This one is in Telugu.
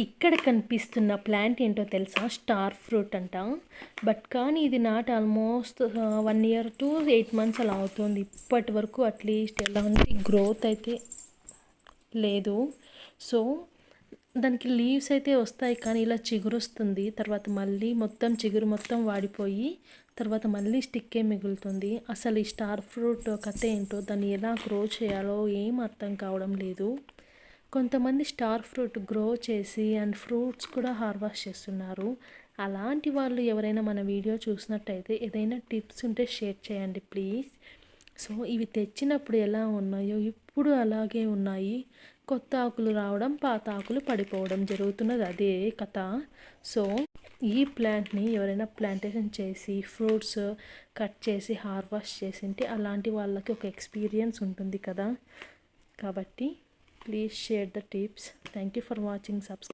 ఇక్కడ కనిపిస్తున్న ప్లాంట్ ఏంటో తెలుసా? స్టార్ ఫ్రూట్ అంట. కానీ ఇది నాటి ఆల్మోస్ట్ 1 year to 8 months అలా అవుతుంది. ఇప్పటి వరకు అట్లీస్ట్ ఎలాంటి గ్రోత్ అయితే లేదు. సో దానికి లీవ్స్ అయితే వస్తాయి, కానీ ఇలా చిగురు వస్తుంది. తర్వాత మళ్ళీ మొత్తం చిగురు మొత్తం వాడిపోయి తర్వాత మళ్ళీ స్టిక్కే మిగులుతుంది. అసలు ఈ స్టార్ ఫ్రూట్ కథ ఏంటో, దాన్ని ఎలా గ్రో చేయాలో ఏం అర్థం కావడం లేదు. కొంతమంది స్టార్ ఫ్రూట్ గ్రో చేసి అండ్ ఫ్రూట్స్ కూడా హార్వెస్ట్ చేస్తున్నారు. అలాంటి వాళ్ళు ఎవరైనా మన వీడియో చూసినట్టయితే ఏదైనా టిప్స్ ఉంటే షేర్ చేయండి ప్లీజ్. సో ఇవి తెచ్చినప్పుడు ఎలా ఉన్నాయో ఇప్పుడు అలాగే ఉన్నాయి. కొత్త ఆకులు రావడం, పాత ఆకులు పడిపోవడం జరుగుతున్నది, అదే కథ. సో ఈ ప్లాంట్ని ఎవరైనా ప్లాంటేషన్ చేసి ఫ్రూట్స్ కట్ చేసి హార్వెస్ట్ చేసింటే అలాంటి వాళ్ళకి ఒక ఎక్స్పీరియన్స్ ఉంటుంది కదా. కాబట్టి please share the tips. Thank you for watching. Subscribe.